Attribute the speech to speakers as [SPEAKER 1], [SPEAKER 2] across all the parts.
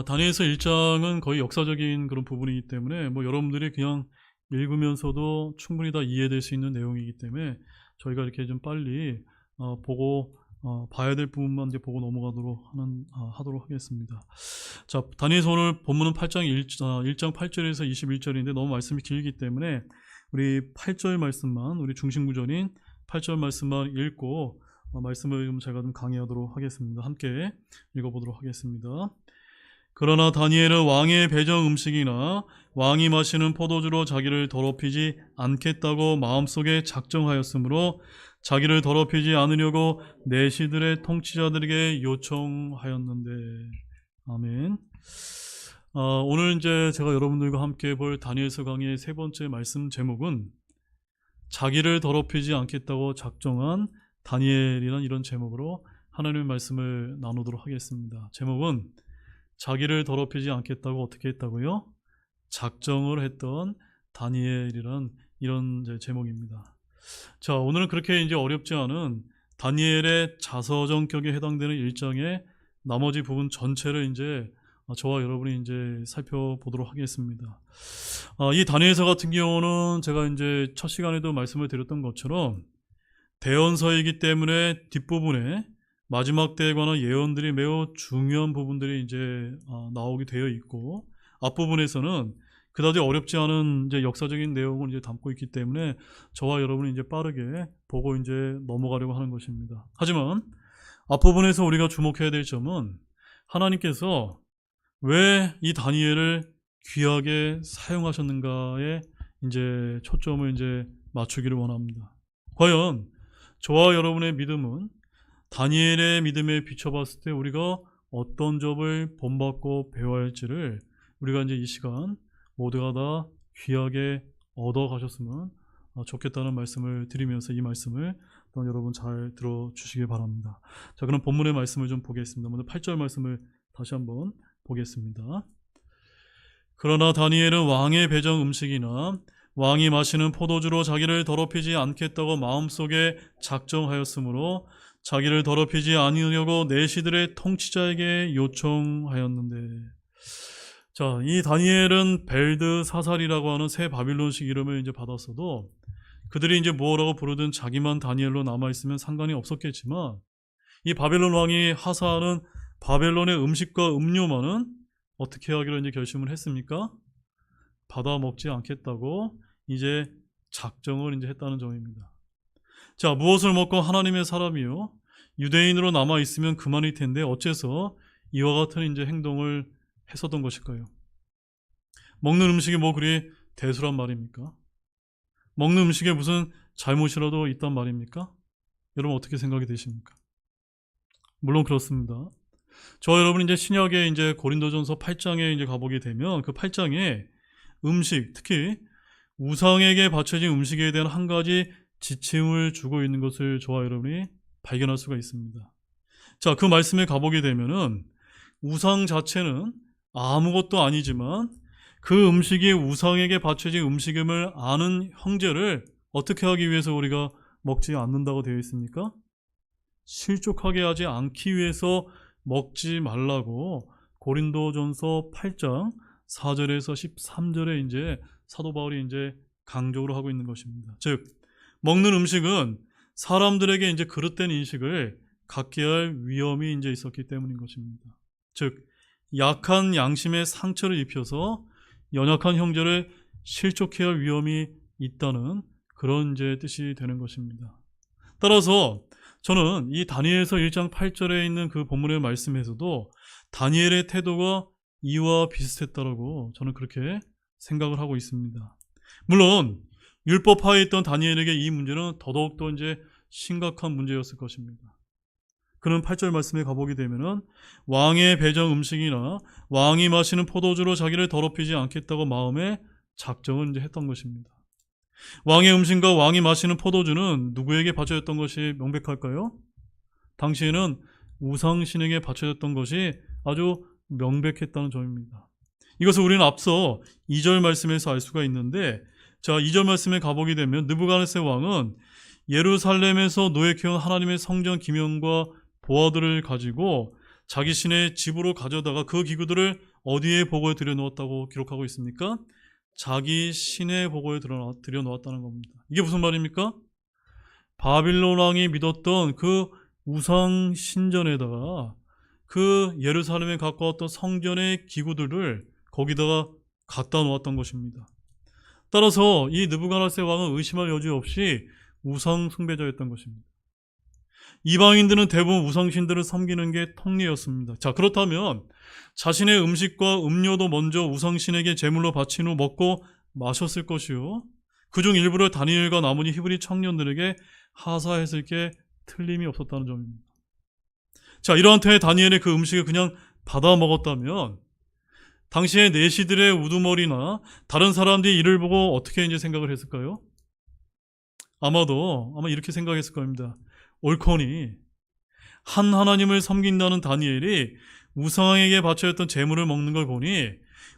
[SPEAKER 1] 다니엘서 1장은 거의 역사적인 그런 부분이기 때문에 뭐 여러분들이 그냥 읽으면서도 충분히 다 이해될 수 있는 내용이기 때문에 저희가 이렇게 좀 빨리 보고 봐야 될 부분만 이제 보고 넘어가도록 하도록 하겠습니다. 자, 다니엘서 오늘 본문은 8장 1장 8절에서 21절인데 너무 말씀이 길기 때문에 우리 8절 말씀만, 우리 중심 구절인 8절 말씀만 읽고 말씀을 좀 제가 좀 강의하도록 하겠습니다. 함께 읽어보도록 하겠습니다. 그러나 다니엘은 왕의 배정 음식이나 왕이 마시는 포도주로 자기를 더럽히지 않겠다고 마음속에 작정하였으므로 자기를 더럽히지 않으려고 내시들의 통치자들에게 요청하였는데. 아멘. 오늘 이제 제가 여러분들과 함께 볼 다니엘서 강의의 세 번째 말씀 제목은 자기를 더럽히지 않겠다고 작정한 다니엘이란 이런 제목으로 하나님의 말씀을 나누도록 하겠습니다. 제목은 자기를 더럽히지 않겠다고 어떻게 했다고요? 작정을 했던 다니엘이란 이런 이제 제목입니다. 자, 오늘은 그렇게 이제 어렵지 않은 다니엘의 자서전격에 해당되는 1장의 나머지 부분 전체를 이제 저와 여러분이 이제 살펴보도록 하겠습니다. 이 다니엘서 같은 경우는 제가 이제 첫 시간에도 말씀을 드렸던 것처럼 대언서이기 때문에 뒷부분에 마지막 때에 관한 예언들이 매우 중요한 부분들이 이제 나오게 되어 있고, 앞부분에서는 그다지 어렵지 않은 이제 역사적인 내용을 이제 담고 있기 때문에 저와 여러분이 이제 빠르게 보고 이제 넘어가려고 하는 것입니다. 하지만 앞부분에서 우리가 주목해야 될 점은 하나님께서 왜 이 다니엘을 귀하게 사용하셨는가에 이제 초점을 이제 맞추기를 원합니다. 과연 저와 여러분의 믿음은 다니엘의 믿음에 비춰봤을 때 우리가 어떤 점을 본받고 배워야 할지를 우리가 이제 이 시간 모두가 다 귀하게 얻어가셨으면 좋겠다는 말씀을 드리면서 이 말씀을 여러분 잘 들어주시기 바랍니다. 자, 그럼 본문의 말씀을 좀 보겠습니다. 먼저 8절 말씀을 다시 한번 보겠습니다. 그러나 다니엘은 왕의 배정 음식이나 왕이 마시는 포도주로 자기를 더럽히지 않겠다고 마음속에 작정하였으므로 자기를 더럽히지 않으려고 내시들의 통치자에게 요청하였는데. 자, 이 다니엘은 벨드사살이라고 하는 새 바빌론식 이름을 이제 받았어도 그들이 이제 뭐라고 부르든 자기만 다니엘로 남아있으면 상관이 없었겠지만, 이 바벨론 왕이 하사하는 바벨론의 음식과 음료만은 어떻게 하기로 이제 결심을 했습니까? 받아 먹지 않겠다고 이제 작정을 이제 했다는 점입니다. 자, 무엇을 먹고 하나님의 사람이요 유대인으로 남아 있으면 그만일 텐데 어째서 이와 같은 이제 행동을 했었던 것일까요? 먹는 음식이 뭐 그리 대수란 말입니까? 먹는 음식에 무슨 잘못이라도 있단 말입니까? 여러분 어떻게 생각이 되십니까? 물론 그렇습니다. 저와 여러분이 이제 신약에 이제 고린도전서 8장에 이제 가보게 되면 그 8장에 음식, 특히 우상에게 바쳐진 음식에 대한 한 가지 지침을 주고 있는 것을 저와 여러분이 발견할 수가 있습니다. 자, 그 말씀에 가보게 되면은 우상 자체는 아무것도 아니지만 그 음식이 우상에게 바쳐진 음식임을 아는 형제를 어떻게 하기 위해서 우리가 먹지 않는다고 되어 있습니까? 실족하게 하지 않기 위해서 먹지 말라고 고린도전서 8장 4절에서 13절에 이제 사도 바울이 이제 강조를 하고 있는 것입니다. 즉, 먹는 음식은 사람들에게 이제 그릇된 인식을 갖게 할 위험이 이제 있었기 때문인 것입니다. 즉, 약한 양심에 상처를 입혀서 연약한 형제를 실족해 할 위험이 있다는 그런 이제 뜻이 되는 것입니다. 따라서 저는 이 다니엘서 1장 8절에 있는 그 본문의 말씀에서도 다니엘의 태도가 이와 비슷했다라고 저는 그렇게 생각을 하고 있습니다. 물론 율법하에 있던 다니엘에게 이 문제는 더더욱더 이제 심각한 문제였을 것입니다. 그는 8절 말씀에 가보게 되면은 왕의 배정 음식이나 왕이 마시는 포도주로 자기를 더럽히지 않겠다고 마음에 작정을 이제 했던 것입니다. 왕의 음식과 왕이 마시는 포도주는 누구에게 바쳐졌던 것이 명백할까요? 당시에는 우상신에게 바쳐졌던 것이 아주 명백했다는 점입니다. 이것을 우리는 앞서 2절 말씀에서 알 수가 있는데, 자, 2절 말씀에 가보게 되면 느부갓네살 왕은 예루살렘에서 노획해온 하나님의 성전 기명과 보화들을 가지고 자기 신의 집으로 가져다가 그 기구들을 어디에 보고에 들여놓았다고 기록하고 있습니까? 자기 신의 보고에 들여놓았다는 겁니다. 이게 무슨 말입니까? 바빌론 왕이 믿었던 그 우상 신전에다가 그 예루살렘에 갖고 왔던 성전의 기구들을 거기다가 갖다 놓았던 것입니다. 따라서 이 느부갓네살 왕은 의심할 여지 없이 우상 숭배자였던 것입니다. 이방인들은 대부분 우상신들을 섬기는 게 통례였습니다. 자, 그렇다면 자신의 음식과 음료도 먼저 우상신에게 제물로 바친 후 먹고 마셨을 것이요, 그중 일부를 다니엘과 나머지 히브리 청년들에게 하사했을 게 틀림이 없었다는 점입니다. 자, 이러한 터에 다니엘의 그 음식을 그냥 받아 먹었다면 당시의 내시들의 우두머리나 다른 사람들이 이를 보고 어떻게 이제 생각을 했을까요? 아마 이렇게 생각했을 겁니다. 옳거니 한 하나님을 섬긴다는 다니엘이 우상에게 바쳐졌던 제물을 먹는 걸 보니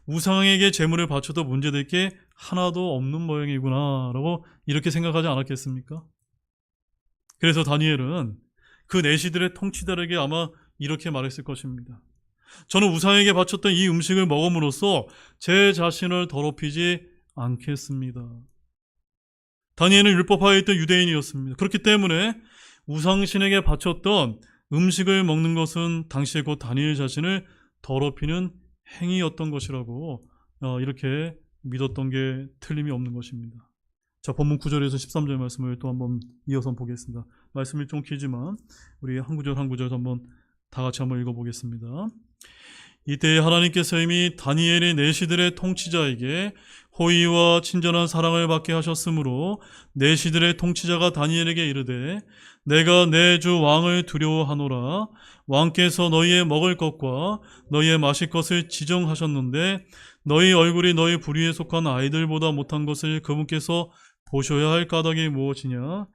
[SPEAKER 1] 우상에게 제물을 바쳐도 문제될 게 하나도 없는 모양이구나 라고 이렇게 생각하지 않았겠습니까? 그래서 다니엘은 그 내시들의 통치자에게 아마 이렇게 말했을 것입니다. 저는 우상에게 바쳤던 이 음식을 먹음으로써 제 자신을 더럽히지 않겠습니다. 다니엘은 율법하에 있던 유대인이었습니다. 그렇기 때문에 우상신에게 바쳤던 음식을 먹는 것은 당시에 곧 다니엘 자신을 더럽히는 행위였던 것이라고 이렇게 믿었던 게 틀림이 없는 것입니다. 자, 본문 9절에서 13절 말씀을 또 한번 이어서 보겠습니다. 말씀이 좀 길지만 우리 한 구절 한 구절 한번 다 같이 한번 읽어보겠습니다. 이때 하나님께서 이미 다니엘의 내시들의 통치자에게 호의와 친절한 사랑을 받게 하셨으므로 내시들의 통치자가 다니엘에게 이르되 내가 내 주 왕을 두려워하노라. 왕께서 너희의 먹을 것과 너희의 마실 것을 지정하셨는데 너희 얼굴이 너희 부류에 속한 아이들보다 못한 것을 그분께서 보셔야 할 까닭이 무엇이냐?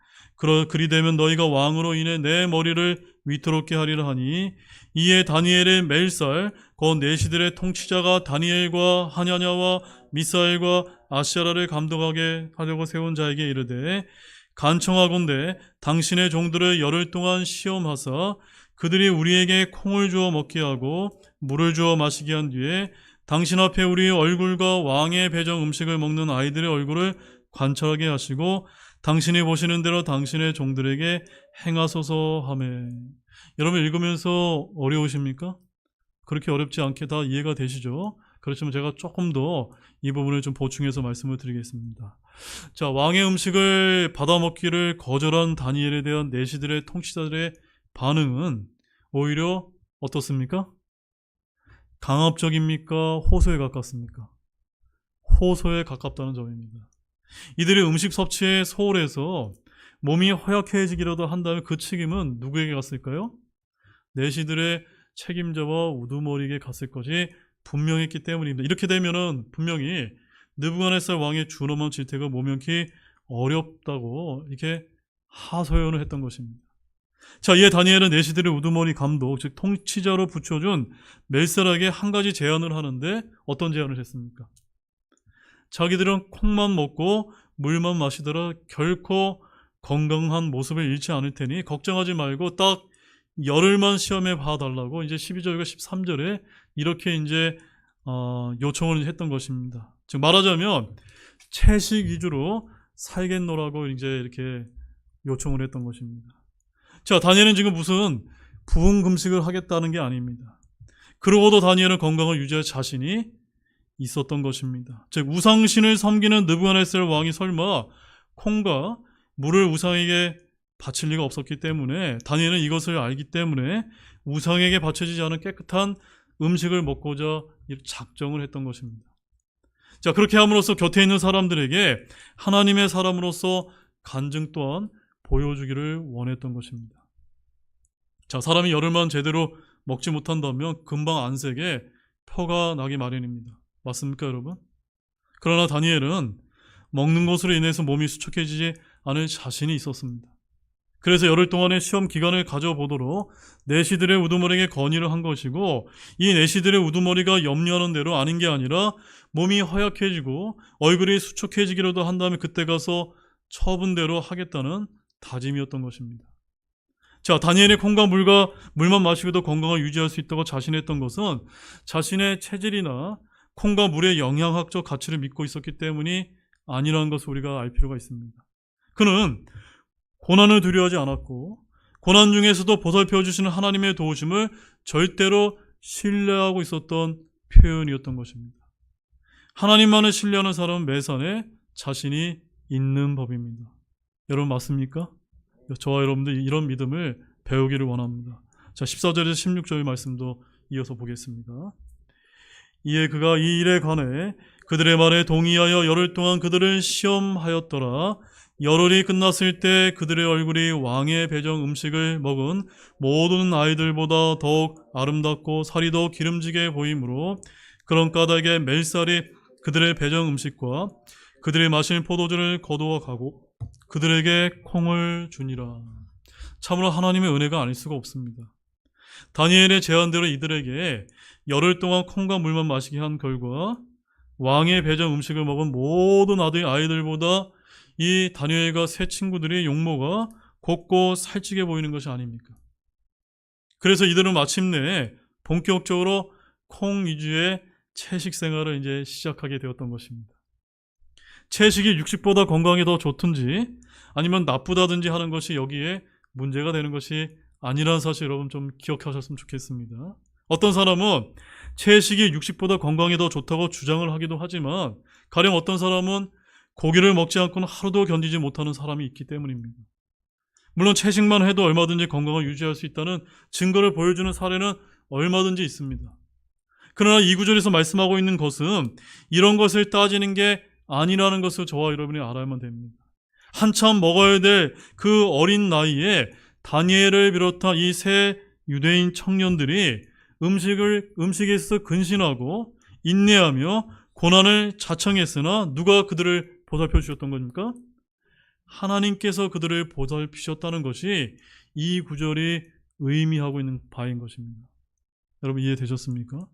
[SPEAKER 1] 그리 되면 너희가 왕으로 인해 내 머리를 위태롭게 하리라 하니 이에 다니엘의 멜살 곧 내시들의 통치자가 다니엘과 하냐냐와 미사엘과 아시아라를 감독하게 하려고 세운 자에게 이르되 간청하건대 당신의 종들을 열흘 동안 시험하사 그들이 우리에게 콩을 주어 먹게 하고 물을 주어 마시게 한 뒤에 당신 앞에 우리의 얼굴과 왕의 배정 음식을 먹는 아이들의 얼굴을 관찰하게 하시고 당신이 보시는 대로 당신의 종들에게 행하소서 하매. 여러분 읽으면서 어려우십니까? 그렇게 어렵지 않게 다 이해가 되시죠? 그렇지만 제가 조금 더 이 부분을 좀 보충해서 말씀을 드리겠습니다. 자, 왕의 음식을 받아먹기를 거절한 다니엘에 대한 내시들의 통치자들의 반응은 오히려 어떻습니까? 강압적입니까? 호소에 가깝습니까? 호소에 가깝다는 점입니다. 이들의 음식 섭취에 소홀해서 몸이 허약해지기라도 한다면 그 책임은 누구에게 갔을까요? 내시들의 책임자와 우두머리에게 갔을 것이 분명했기 때문입니다. 이렇게 되면은 분명히 느부갓네살 왕의 준엄한 질책을 모면키 어렵다고 이렇게 하소연을 했던 것입니다. 자, 이에 다니엘은 내시들의 우두머리 감독, 즉 통치자로 붙여준 멜살에게 한 가지 제안을 하는데 어떤 제안을 했습니까? 자기들은 콩만 먹고 물만 마시더라 결코 건강한 모습을 잃지 않을 테니 걱정하지 말고 딱 열흘만 시험해 봐달라고 이제 12절과 13절에 이렇게 이제 요청을 했던 것입니다. 즉 말하자면 채식 위주로 살겠노라고 이제 이렇게 요청을 했던 것입니다. 자, 다니엘은 지금 무슨 부흥 금식을 하겠다는 게 아닙니다. 그러고도 다니엘은 건강을 유지할 자신이 있었던 것입니다. 즉 우상신을 섬기는 느부갓네살 왕이 설마 콩과 물을 우상에게 바칠 리가 없었기 때문에 다니엘은 이것을 알기 때문에 우상에게 바쳐지지 않은 깨끗한 음식을 먹고자 작정을 했던 것입니다. 자, 그렇게 함으로써 곁에 있는 사람들에게 하나님의 사람으로서 간증 또한 보여주기를 원했던 것입니다. 자, 사람이 열흘만 제대로 먹지 못한다면 금방 안색에 표가 나기 마련입니다. 맞습니까, 여러분? 그러나 다니엘은 먹는 것으로 인해서 몸이 수척해지지 않을 자신이 있었습니다. 그래서 열흘 동안의 시험 기간을 가져보도록 내시들의 우두머리에게 건의를 한 것이고 이 내시들의 우두머리가 염려하는 대로 아닌 게 아니라 몸이 허약해지고 얼굴이 수척해지기라도 한다면 그때 가서 처분대로 하겠다는 다짐이었던 것입니다. 자, 다니엘이 콩과 물만 마시고도 건강을 유지할 수 있다고 자신했던 것은 자신의 체질이나 콩과 물의 영양학적 가치를 믿고 있었기 때문이 아니라는 것을 우리가 알 필요가 있습니다. 그는 고난을 두려워하지 않았고 고난 중에서도 보살펴 주시는 하나님의 도우심을 절대로 신뢰하고 있었던 표현이었던 것입니다. 하나님만을 신뢰하는 사람은 매산에 자신이 있는 법입니다. 여러분 맞습니까? 저와 여러분들 이런 믿음을 배우기를 원합니다. 자, 14절에서 16절 말씀도 이어서 보겠습니다. 이에 그가 이 일에 관해 그들의 말에 동의하여 열흘 동안 그들을 시험하였더라. 열흘이 끝났을 때 그들의 얼굴이 왕의 배정 음식을 먹은 모든 아이들보다 더욱 아름답고 살이 더 기름지게 보이므로 그런 까닭에 멜살이 그들의 배정 음식과 그들이 마신 포도주를 거두어 가고 그들에게 콩을 주니라. 참으로 하나님의 은혜가 아닐 수가 없습니다. 다니엘의 제안대로 이들에게 열흘 동안 콩과 물만 마시게 한 결과 왕의 배정 음식을 먹은 모든 아이들보다 이 다니엘과 세 친구들의 용모가 곱고 살찌게 보이는 것이 아닙니까? 그래서 이들은 마침내 본격적으로 콩 위주의 채식 생활을 이제 시작하게 되었던 것입니다. 채식이 육식보다 건강에 더 좋든지 아니면 나쁘다든지 하는 것이 여기에 문제가 되는 것이 아니라는 사실 여러분 좀 기억하셨으면 좋겠습니다. 어떤 사람은 채식이 육식보다 건강에 더 좋다고 주장을 하기도 하지만 가령 어떤 사람은 고기를 먹지 않고는 하루도 견디지 못하는 사람이 있기 때문입니다. 물론 채식만 해도 얼마든지 건강을 유지할 수 있다는 증거를 보여주는 사례는 얼마든지 있습니다. 그러나 이 구절에서 말씀하고 있는 것은 이런 것을 따지는 게 아니라는 것을 저와 여러분이 알아야만 됩니다. 한참 먹어야 될 그 어린 나이에 다니엘을 비롯한 이 세 유대인 청년들이 음식에 있어서 근신하고 인내하며 고난을 자청했으나 누가 그들을 보살펴 주셨던 겁니까? 하나님께서 그들을 보살피셨다는 것이 이 구절이 의미하고 있는 바인 것입니다. 여러분 이해되셨습니까?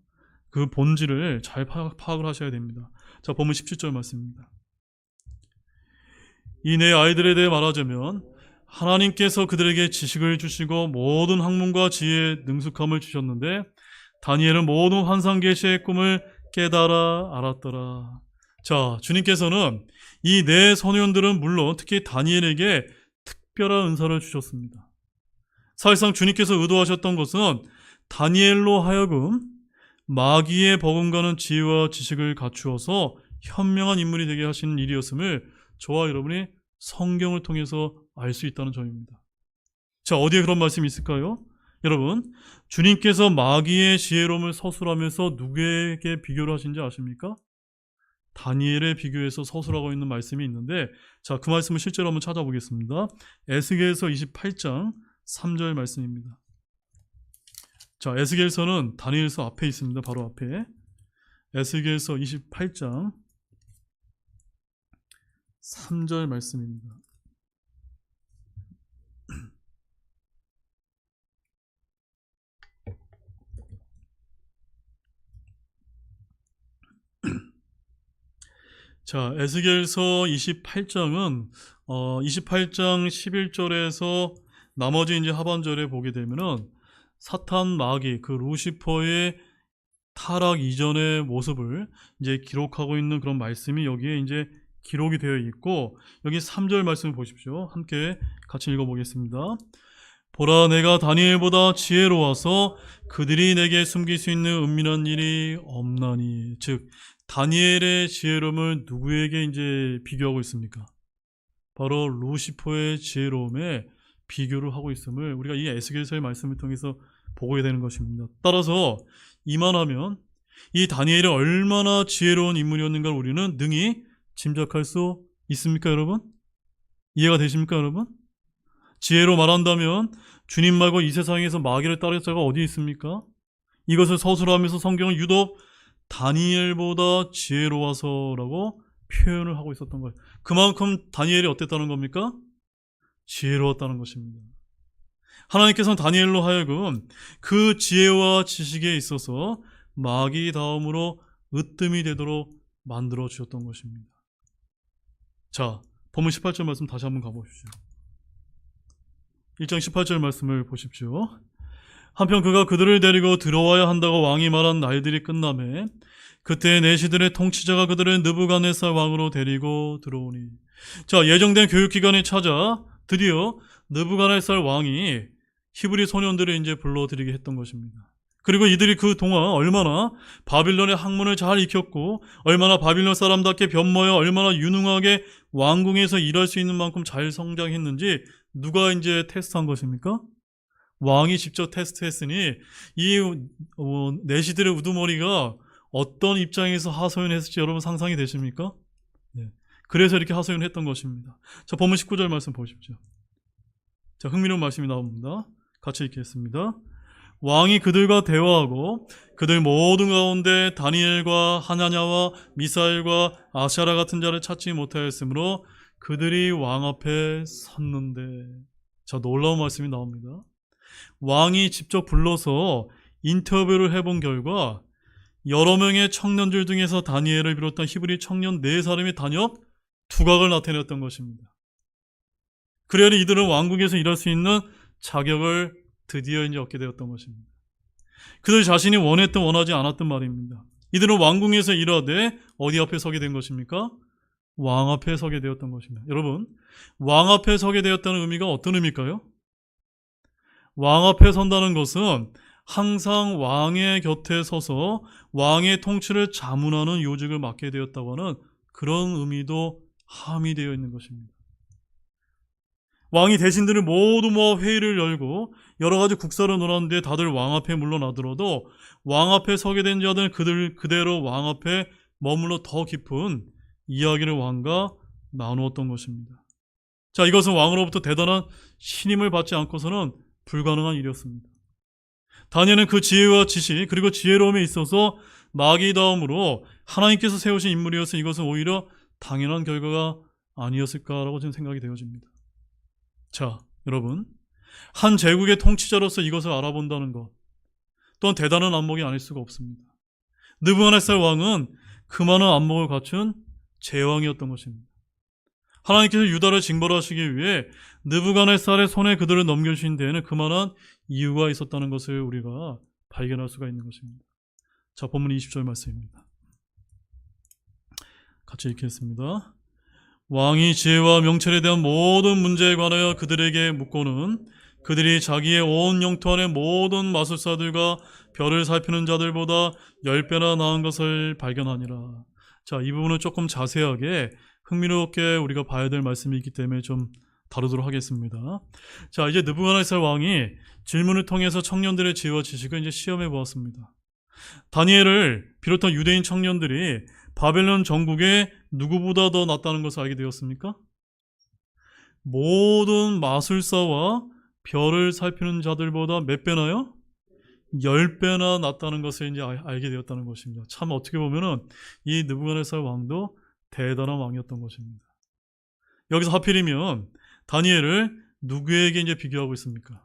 [SPEAKER 1] 그 본질을 잘 파악을 하셔야 됩니다. 자, 본문 17절 말씀입니다. 이 내 아이들에 대해 말하자면 하나님께서 그들에게 지식을 주시고 모든 학문과 지혜에 능숙함을 주셨는데 다니엘은 모든 환상 계시의 꿈을 깨달아 알았더라. 자, 주님께서는 이 네 소년들은 물론 특히 다니엘에게 특별한 은사를 주셨습니다. 사실상 주님께서 의도하셨던 것은 다니엘로 하여금 마귀의 버금가는 지혜와 지식을 갖추어서 현명한 인물이 되게 하시는 일이었음을 저와 여러분이 성경을 통해서 알 수 있다는 점입니다. 자, 어디에 그런 말씀이 있을까요? 여러분, 주님께서 마귀의 지혜로움을 서술하면서 누구에게 비교를 하신지 아십니까? 다니엘에 비교해서 서술하고 있는 말씀이 있는데, 자, 그 말씀을 실제로 한번 찾아보겠습니다. 에스겔서 28장 3절 말씀입니다. 자, 에스겔서는 다니엘서 앞에 있습니다. 바로 앞에. 에스겔서 28장 3절 말씀입니다. 자, 에스겔서 28장은 28장 11절에서 나머지 이제 하반절에 보게 되면은 사탄 마귀 그 루시퍼의 타락 이전의 모습을 이제 기록하고 있는 그런 말씀이 여기에 이제 기록이 되어 있고, 여기 3절 말씀을 보십시오. 함께 같이 읽어보겠습니다. 보라, 내가 다니엘보다 지혜로워서 그들이 내게 숨길 수 있는 은밀한 일이 없나니. 즉 다니엘의 지혜로움을 누구에게 이제 비교하고 있습니까? 바로 루시퍼의 지혜로움에 비교를 하고 있음을 우리가 이 에스겔서의 말씀을 통해서 보게 되는 것입니다. 따라서 이만하면 이 다니엘이 얼마나 지혜로운 인물이었는가를 우리는 능히 짐작할 수 있습니까, 여러분? 이해가 되십니까, 여러분? 지혜로 말한다면 주님 말고 이 세상에서 마귀를 따를 자가 어디 있습니까? 이것을 서술하면서 성경은 유독 다니엘보다 지혜로워서라고 표현을 하고 있었던 거예요. 그만큼 다니엘이 어땠다는 겁니까? 지혜로웠다는 것입니다. 하나님께서는 다니엘로 하여금 그 지혜와 지식에 있어서 마귀 다음으로 으뜸이 되도록 만들어 주셨던 것입니다. 자, 본문 18절 말씀 다시 한번 가보십시오. 1장 18절 말씀을 보십시오. 한편 그가 그들을 데리고 들어와야 한다고 왕이 말한 날들이 끝나매 그때 내시들의 통치자가 그들을 느부갓네살 왕으로 데리고 들어오니. 자, 예정된 교육기간이 찾아 드디어 느부갓네살 왕이 히브리 소년들을 이제 불러들이게 했던 것입니다. 그리고 이들이 그 동안 얼마나 바빌론의 학문을 잘 익혔고 얼마나 바빌론 사람답게 변모여 얼마나 유능하게 왕궁에서 일할 수 있는 만큼 잘 성장했는지 누가 이제 테스트한 것입니까? 왕이 직접 테스트했으니 이 내시들의 우두머리가 어떤 입장에서 하소연했을지 여러분 상상이 되십니까? 네. 그래서 이렇게 하소연했던 것입니다. 자, 본문 19절 말씀 보십시오. 자, 흥미로운 말씀이 나옵니다. 같이 읽겠습니다. 왕이 그들과 대화하고 그들 모든 가운데 다니엘과 하나냐와 미사엘과 아샤라 같은 자를 찾지 못하였으므로 그들이 왕 앞에 섰는데. 자, 놀라운 말씀이 나옵니다. 왕이 직접 불러서 인터뷰를 해본 결과 여러 명의 청년들 중에서 다니엘을 비롯한 히브리 청년 4사람의 단역 두각을 나타냈던 것입니다. 그래야 이들은 왕국에서 일할 수 있는 자격을 드디어 이제 얻게 되었던 것입니다. 그들 자신이 원했든 원하지 않았든 말입니다. 이들은 왕궁에서 일하되 어디 앞에 서게 된 것입니까? 왕 앞에 서게 되었던 것입니다. 여러분, 왕 앞에 서게 되었다는 의미가 어떤 의미일까요? 왕 앞에 선다는 것은 항상 왕의 곁에 서서 왕의 통치를 자문하는 요직을 맡게 되었다고 하는 그런 의미도 함의되어 있는 것입니다. 왕이 대신들을 모두 회의를 열고 여러 가지 국사를 논한 뒤에 다들 왕 앞에 물러나더라도 왕 앞에 서게 된 자들은 그들 그대로 왕 앞에 머물러 더 깊은 이야기를 왕과 나누었던 것입니다. 자, 이것은 왕으로부터 대단한 신임을 받지 않고서는 불가능한 일이었습니다. 다니엘은 그 지혜와 지식 그리고 지혜로움에 있어서 마귀다움으로 하나님께서 세우신 인물이어서 이것은 오히려 당연한 결과가 아니었을까라고 지금 생각이 되어집니다. 자, 여러분, 한 제국의 통치자로서 이것을 알아본다는 것 또한 대단한 안목이 아닐 수가 없습니다. 느부갓네살 왕은 그 많은 안목을 갖춘 제왕이었던 것입니다. 하나님께서 유다를 징벌하시기 위해 느부갓네살의 손에 그들을 넘겨주신 데에는 그만한 이유가 있었다는 것을 우리가 발견할 수가 있는 것입니다. 자, 본문 20절 말씀입니다. 같이 읽겠습니다. 왕이 지혜와 명철에 대한 모든 문제에 관하여 그들에게 묻고는 그들이 자기의 온 영토 안의 모든 마술사들과 별을 살피는 자들보다 10배나 나은 것을 발견하니라. 자, 이 부분은 조금 자세하게 흥미롭게 우리가 봐야 될 말씀이 있기 때문에 좀 다루도록 하겠습니다. 자, 이제 느부갓네살 왕이 질문을 통해서 청년들의 지혜와 지식을 이제 시험해 보았습니다. 다니엘을 비롯한 유대인 청년들이 바벨론 정국에 누구보다 더 낫다는 것을 알게 되었습니까? 모든 마술사와 별을 살피는 자들보다 몇 배나요? 10배나 낫다는 것을 이제 알게 되었다는 것입니다. 참 어떻게 보면은 이 느부갓네살 왕도 대단한 왕이었던 것입니다. 여기서 하필이면 다니엘을 누구에게 이제 비교하고 있습니까?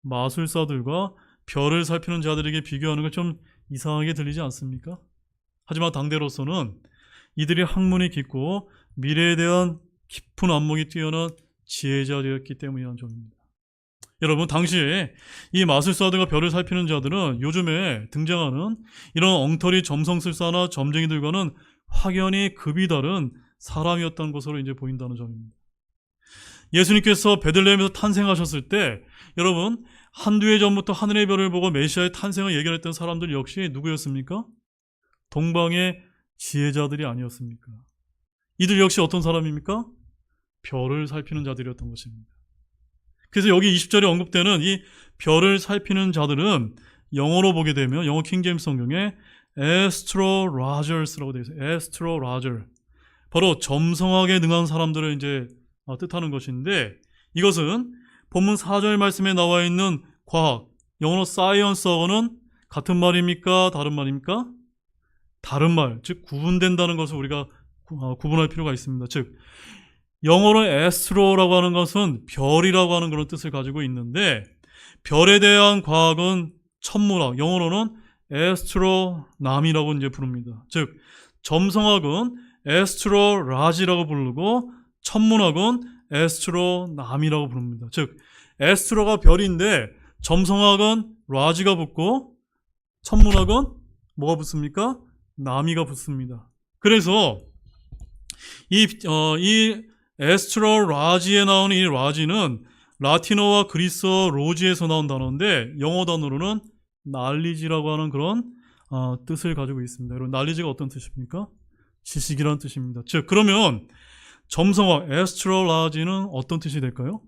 [SPEAKER 1] 마술사들과 별을 살피는 자들에게 비교하는 것 좀 이상하게 들리지 않습니까? 하지만 당대로서는 이들이 학문이 깊고 미래에 대한 깊은 안목이 뛰어난 지혜자였기 때문이라는 점입니다. 여러분, 당시에 이 마술사들과 별을 살피는 자들은 요즘에 등장하는 이런 엉터리 점성술사나 점쟁이들과는 확연히 급이 다른 사람이었던 것으로 이제 보인다는 점입니다. 예수님께서 베들레헴에서 탄생하셨을 때 여러분, 한두 해 전부터 하늘의 별을 보고 메시아의 탄생을 예견했던 사람들 역시 누구였습니까? 동방의 지혜자들이 아니었습니까? 이들 역시 어떤 사람입니까? 별을 살피는 자들이었던 것입니다. 그래서 여기 20절에 언급되는 이 별을 살피는 자들은 영어로 보게 되면 영어 킹제임스 성경에 astrologers라고 되어 있어요. astrologer. 바로 점성학에 능한 사람들을 이제 뜻하는 것인데 이것은 본문 4절 말씀에 나와 있는 과학, 영어로 science하고는 같은 말입니까? 다른 말입니까? 다른 말, 즉 구분된다는 것을 우리가 구분할 필요가 있습니다. 즉 영어로 astro라고 하는 것은 별이라고 하는 그런 뜻을 가지고 있는데 별에 대한 과학은 천문학, 영어로는 astronomy라고 이제 부릅니다. 즉 점성학은 astrology라고 부르고 천문학은 astronomy라고 부릅니다. 즉 에스트로가 별인데 점성학은 라지가 붙고 천문학은 뭐가 붙습니까? 나미가 붙습니다. 그래서 이 에스트로 라지에 나오는 이 라지는 라틴어와 그리스어 로지에서 나온 단어인데 영어 단어로는 날리지라고 하는 그런 뜻을 가지고 있습니다. 여러분, 날리지가 어떤 뜻입니까? 지식이라는 뜻입니다. 즉, 그러면 점성학 에스트로라지는 어떤 뜻이 될까요?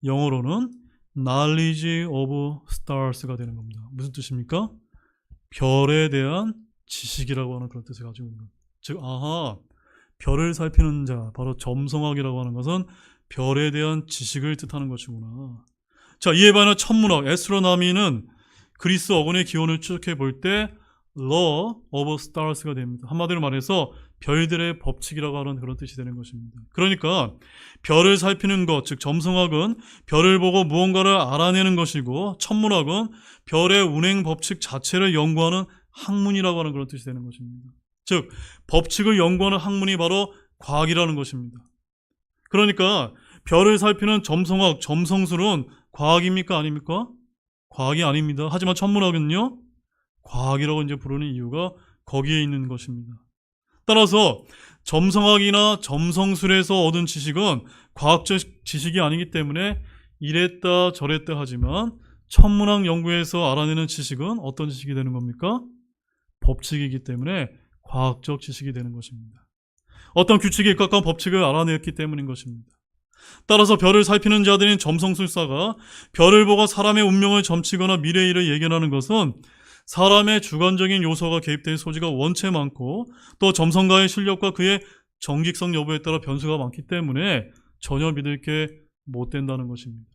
[SPEAKER 1] 영어로는 knowledge of stars가 되는 겁니다. 무슨 뜻입니까? 별에 대한 지식이라고 하는 그런 뜻을 가지고 있는 겁니다. 즉, 별을 살피는 자, 바로 점성학이라고 하는 것은 별에 대한 지식을 뜻하는 것이구나. 자, 이에 반해 천문학, 에스트로노미는 그리스 어근의 기원을 추적해 볼 때 law of stars가 됩니다. 한마디로 말해서 별들의 법칙이라고 하는 그런 뜻이 되는 것입니다. 그러니까 별을 살피는 것, 즉 점성학은 별을 보고 무언가를 알아내는 것이고 천문학은 별의 운행 법칙 자체를 연구하는 학문이라고 하는 그런 뜻이 되는 것입니다. 즉 법칙을 연구하는 학문이 바로 과학이라는 것입니다. 그러니까 별을 살피는 점성학, 점성술은 과학입니까? 아닙니까? 과학이 아닙니다. 하지만 천문학은요? 과학이라고 이제 부르는 이유가 거기에 있는 것입니다. 따라서 점성학이나 점성술에서 얻은 지식은 과학적 지식이 아니기 때문에 이랬다 저랬다 하지만 천문학 연구에서 알아내는 지식은 어떤 지식이 되는 겁니까? 법칙이기 때문에 과학적 지식이 되는 것입니다. 어떤 규칙에 가까운 법칙을 알아냈기 때문인 것입니다. 따라서 별을 살피는 자들인 점성술사가 별을 보고 사람의 운명을 점치거나 미래의 일을 예견하는 것은 사람의 주관적인 요소가 개입될 소지가 원체 많고 또 점성가의 실력과 그의 정직성 여부에 따라 변수가 많기 때문에 전혀 믿을 게 못 된다는 것입니다.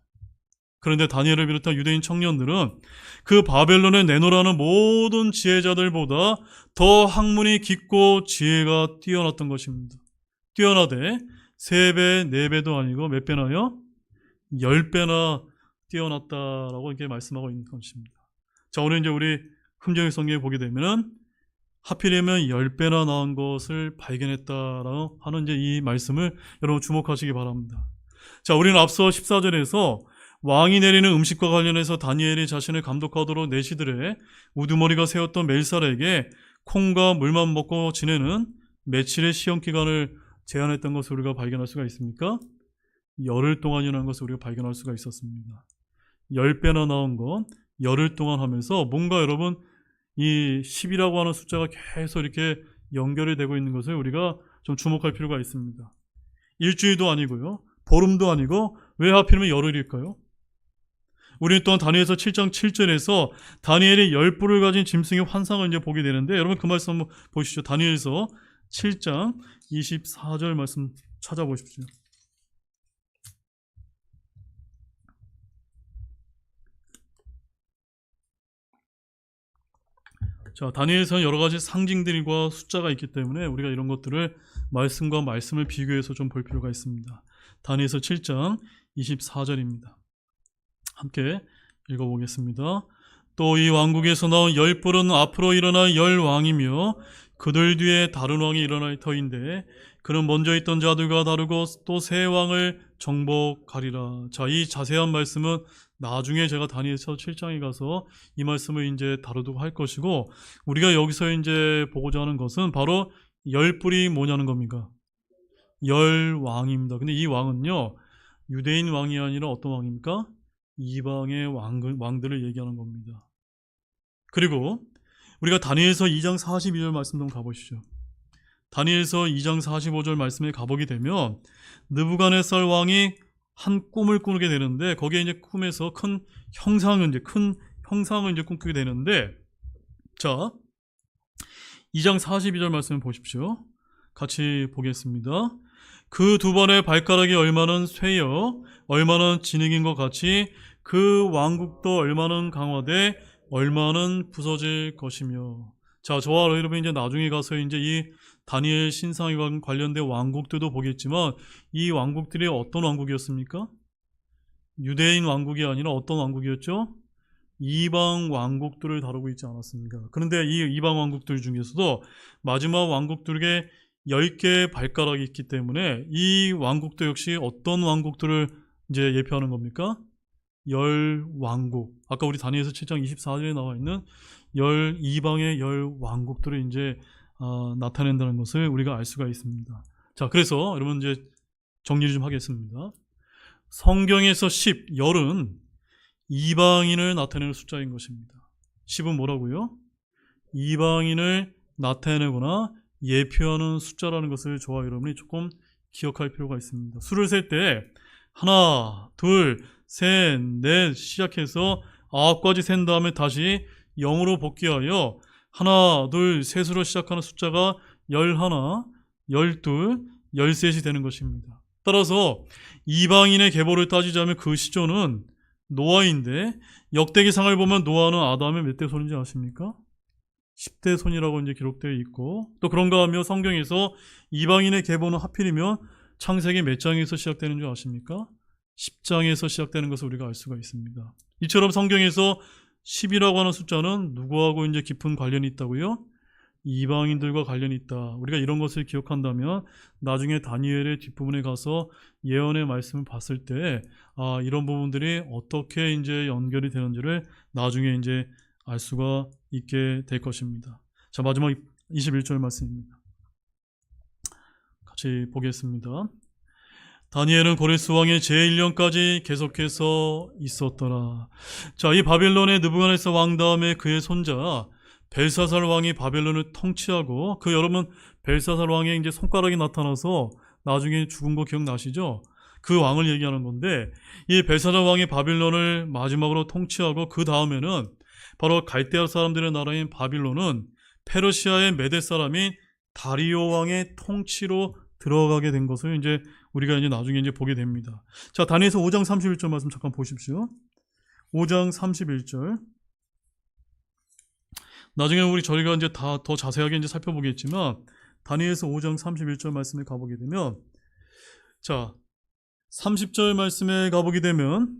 [SPEAKER 1] 그런데 다니엘을 비롯한 유대인 청년들은 그 바벨론에 내놓으라는 모든 지혜자들보다 더 학문이 깊고 지혜가 뛰어났던 것입니다. 뛰어나되 3배, 4배도 아니고 몇 배나요? 10배나 뛰어났다라고 이렇게 말씀하고 있는 것입니다. 자, 오늘 이제 우리 흠정의 성경에 보게 되면은 하필이면 10배나 나온 것을 발견했다라고 하는 이제 이 말씀을 여러분 주목하시기 바랍니다. 자, 우리는 앞서 14절에서 왕이 내리는 음식과 관련해서 다니엘이 자신을 감독하도록 내시들의 우두머리가 세웠던 멜살에게 콩과 물만 먹고 지내는 며칠의 시험 기간을 제한했던 것을 우리가 발견할 수가 있습니까? 열흘 동안이라는 것을 우리가 발견할 수가 있었습니다. 10배나 나온 건 열흘 동안 하면서 뭔가 여러분 이 10이라고 하는 숫자가 계속 이렇게 연결이 되고 있는 것을 우리가 좀 주목할 필요가 있습니다. 일주일도 아니고요. 보름도 아니고 왜 하필이면 열흘일까요? 우리는 또한 다니엘서 7장 7절에서 다니엘이 10뿔을 가진 짐승의 환상을 이제 보게 되는데 여러분 그 말씀 한번 보시죠. 다니엘서 7장 24절 말씀 찾아보십시오. 자, 다니엘서는 여러 가지 상징들과 숫자가 있기 때문에 우리가 이런 것들을 말씀과 말씀을 비교해서 좀 볼 필요가 있습니다. 다니엘서 7장 24절입니다. 함께 읽어보겠습니다. 또 이 왕국에서 나온 10뿔은 앞으로 일어날 10왕이며 그들 뒤에 다른 왕이 일어날 터인데 그는 먼저 있던 자들과 다르고 또 새 왕을 정복하리라. 자, 이 자세한 말씀은 나중에 제가 다니엘서 7장에 가서 이 말씀을 이제 다루도록 할 것이고 우리가 여기서 이제 보고자 하는 것은 바로 10뿔이 뭐냐는 겁니까? 10왕입니다. 근데 이 왕은요 유대인 왕이 아니라 어떤 왕입니까? 이방의 왕들을 얘기하는 겁니다. 그리고 우리가 다니엘서 2장 42절 말씀 좀 가보시죠. 다니엘서 2장 45절 말씀에 가보게 되면 느부갓네살 왕이 한 꿈을 꾸게 되는데 거기에 이제 꿈에서 큰 형상을 이제 꿈꾸게 되는데 자 2장 42절 말씀을 보십시오. 같이 보겠습니다. 그 두 번의 발가락이 얼마는 쇠여 얼마는 진흙인 것 같이 그 왕국도 얼마는 강화돼 얼마는 부서질 것이며. 자, 저와 여러분 이제 나중에 가서 이제 이 다니엘 신상에 관련된 왕국들도 보겠지만 이 왕국들이 어떤 왕국이었습니까? 유대인 왕국이 아니라 어떤 왕국이었죠? 이방 왕국들을 다루고 있지 않았습니까? 그런데 이 이방 왕국들 중에서도 마지막 왕국들에게 10개의 발가락이 있기 때문에 이 왕국도 역시 어떤 왕국들을 이제 예표하는 겁니까? 열 왕국. 아까 우리 다니엘서 7장 24절에 나와 있는 열 이방의 열 왕국들을 이제 나타낸다는 것을 우리가 알 수가 있습니다. 자, 그래서 여러분 이제 정리를 좀 하겠습니다. 성경에서 10, 열은 이방인을 나타내는 숫자인 것입니다. 10은 뭐라고요? 이방인을 나타내거나 예표하는 숫자라는 것을 저와 여러분이 조금 기억할 필요가 있습니다. 수를 셀 때 하나, 둘, 셋, 넷 시작해서 9가지 센 다음에 다시 0으로 복귀하여 하나, 둘, 셋으로 시작하는 숫자가 11, 12, 13이 되는 것입니다. 따라서 이방인의 계보를 따지자면 그 시조는 노아인데 역대기상을 보면 노아는 아담의 몇 대 손인지 아십니까? 10대 손이라고 이제 기록되어 있고, 또 그런가 하며 성경에서 이방인의 계보는 하필이면 창세기 몇 장에서 시작되는 줄 아십니까? 10장에서 시작되는 것을 우리가 알 수가 있습니다. 이처럼 성경에서 10이라고 하는 숫자는 누구하고 이제 깊은 관련이 있다고요? 이방인들과 관련이 있다. 우리가 이런 것을 기억한다면 나중에 다니엘의 뒷부분에 가서 예언의 말씀을 봤을 때 이런 부분들이 어떻게 이제 연결이 되는지를 나중에 이제 알 수가 있게 될 것입니다. 자, 마지막 21절 말씀입니다. 같이 보겠습니다. 다니엘은 고레스 왕의 제1년까지 계속해서 있었더라. 자, 이 바벨론의 느부갓네살 왕 다음에 그의 손자 벨사살 왕이 바벨론을 통치하고, 그 여러분 벨사살 왕의 이제 손가락이 나타나서 나중에 죽은 거 기억나시죠? 그 왕을 얘기하는 건데, 이 벨사살 왕이 바벨론을 마지막으로 통치하고 그 다음에는 바로 갈대아 사람들의 나라인 바빌론은 페르시아의 메대 사람인 다리오 왕의 통치로 들어가게 된 것을 이제 우리가 이제 나중에 이제 보게 됩니다. 자, 다니엘서 5장 31절 말씀 잠깐 보십시오. 5장 31절. 나중에 저희가 이제 다 더 자세하게 이제 살펴보겠지만, 다니엘서 5장 31절 말씀에 가보게 되면, 자, 30절 말씀에 가보게 되면,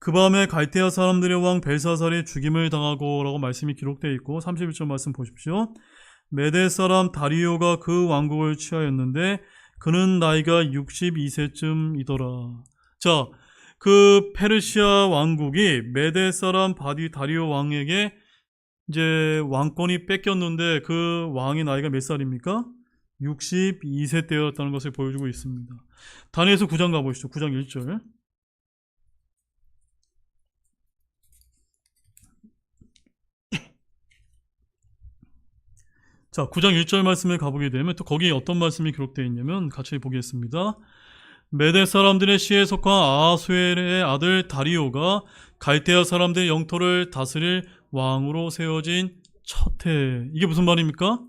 [SPEAKER 1] 그 밤에 갈대아 사람들의 왕 벨사살이 죽임을 당하고 라고 말씀이 기록되어 있고, 31절 말씀 보십시오. 메대 사람 다리오가 그 왕국을 취하였는데 그는 나이가 62세쯤이더라. 자, 그 페르시아 왕국이 메대 사람 다리오 왕에게 이제 왕권이 뺏겼는데 그 왕의 나이가 몇 살입니까? 62세 때였다는 것을 보여주고 있습니다. 다니엘서 9장 가보시죠. 9장 1절. 자, 9장 1절 말씀에 가보게 되면 또 거기에 어떤 말씀이 기록되어 있냐면 같이 보겠습니다. 메대 사람들의 시에 속한 아하수엘의 아들 다리오가 갈대아 사람들의 영토를 다스릴 왕으로 세워진 첫 해. 이게 무슨 말입니까?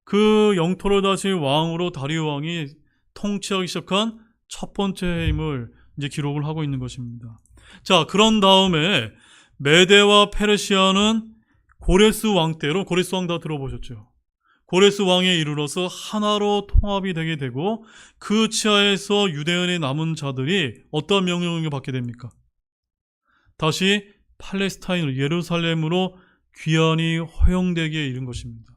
[SPEAKER 1] 그 영토를 다스릴 왕으로 다리오 왕이 통치하기 시작한 첫 번째 해임을 이제 기록을 하고 있는 것입니다. 자, 그런 다음에 메대와 페르시아는 고레스 왕 때, 여러분 고레스 왕 다 들어보셨죠? 고레스 왕에 이르러서 하나로 통합이 되게 되고, 그 치하에서 유대인의 남은 자들이 어떤 명령을 받게 됩니까? 다시 팔레스타인으로, 예루살렘으로 귀환이 허용되기에 이른 것입니다.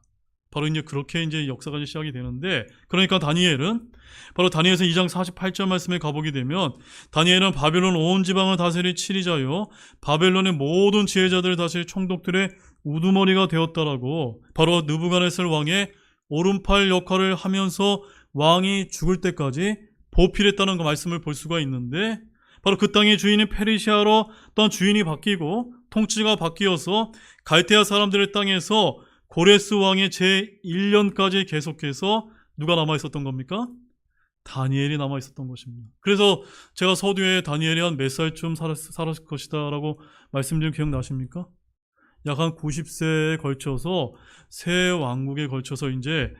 [SPEAKER 1] 바로 이제 그렇게 이제 역사가 이제 시작이 되는데, 그러니까 다니엘은 바로 다니엘서 2장 48절 말씀에 가보게 되면, 다니엘은 바벨론 온 지방을 다스릴 치리자요 바벨론의 모든 지혜자들을 다스릴 총독들의 우두머리가 되었다라고, 바로 느부갓네살 왕의 오른팔 역할을 하면서 왕이 죽을 때까지 보필했다는 그 말씀을 볼 수가 있는데, 바로 그 땅의 주인이 페르시아로 또한 주인이 바뀌고 통치가 바뀌어서 갈대아 사람들의 땅에서 고레스 왕의 제1년까지 계속해서 누가 남아있었던 겁니까? 다니엘이 남아있었던 것입니다. 그래서 제가 서두에 다니엘이 한 몇 살쯤 살았을 것이다 라고 말씀드린 기억나십니까? 약 한 90세에 걸쳐서 세 왕국에 걸쳐서 이제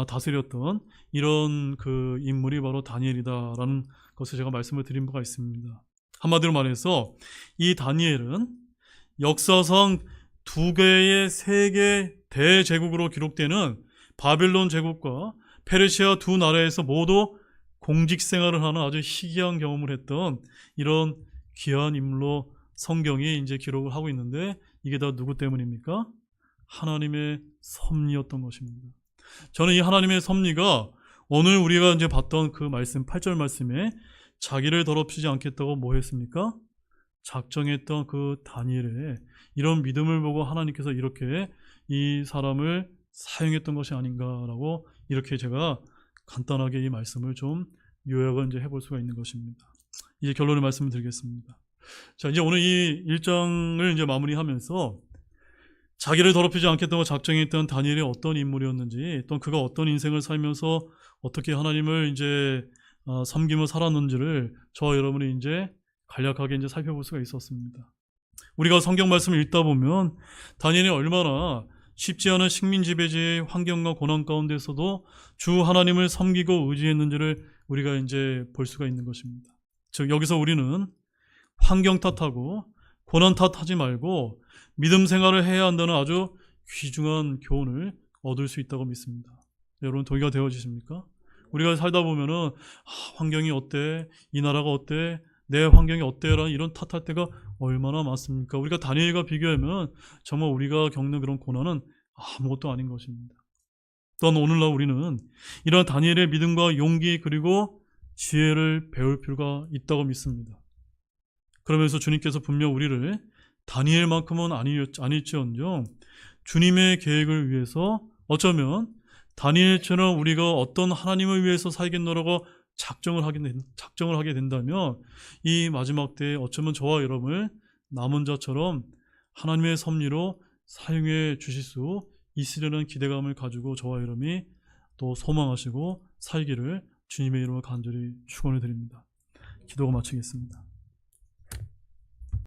[SPEAKER 1] 다스렸던 이런 그 인물이 바로 다니엘이다라는 것을 제가 말씀을 드린 바가 있습니다. 한마디로 말해서 이 다니엘은 역사상 두 개의 세계 대제국으로 기록되는 바벨론 제국과 페르시아 두 나라에서 모두 공직 생활을 하는 아주 희귀한 경험을 했던 이런 귀한 인물로 성경이 이제 기록을 하고 있는데, 이게 다 누구 때문입니까? 하나님의 섭리였던 것입니다. 저는 이 하나님의 섭리가 오늘 우리가 이제 봤던 그 말씀 8절 말씀에 자기를 더럽히지 않겠다고 뭐 했습니까? 작정했던 그 다니엘의 이런 믿음을 보고 하나님께서 이렇게 이 사람을 사용했던 것이 아닌가라고 이렇게 제가 간단하게 이 말씀을 좀 요약을 이제 해볼 수가 있는 것입니다. 이제 결론의 말씀을 드리겠습니다. 자, 이제 오늘 이 1장을 이제 마무리하면서 자기를 더럽히지 않겠다고 작정했던 다니엘이 어떤 인물이었는지, 또 그가 어떤 인생을 살면서 어떻게 하나님을 이제 섬기며 살았는지를 저와 여러분이 이제 간략하게 이제 살펴볼 수가 있었습니다. 우리가 성경 말씀을 읽다 보면 다니엘이 얼마나 쉽지 않은 식민 지배지의 환경과 고난 가운데서도 주 하나님을 섬기고 의지했는지를 우리가 이제 볼 수가 있는 것입니다. 즉 여기서 우리는 환경 탓하고 고난 탓하지 말고 믿음 생활을 해야 한다는 아주 귀중한 교훈을 얻을 수 있다고 믿습니다. 여러분 동의가 되어지십니까? 우리가 살다 보면은 환경이 어때? 이 나라가 어때? 내 환경이 어때라는 이런 탓할 때가 얼마나 많습니까? 우리가 다니엘과 비교하면 정말 우리가 겪는 그런 고난은 아무것도 아닌 것입니다. 또한 오늘날 우리는 이런 다니엘의 믿음과 용기 그리고 지혜를 배울 필요가 있다고 믿습니다. 그러면서 주님께서 분명 우리를 다니엘만큼은 아닐지언정 주님의 계획을 위해서 어쩌면 다니엘처럼 우리가 어떤 하나님을 위해서 살겠노라고 작정을 하게 된다면 이 마지막 때에 어쩌면 저와 여러분을 남은 자처럼 하나님의 섭리로 사용해 주실 수 있으려는 기대감을 가지고 저와 여러분이 또 소망하시고 살기를 주님의 이름으로 간절히 축원해 드립니다. 기도가 마치겠습니다.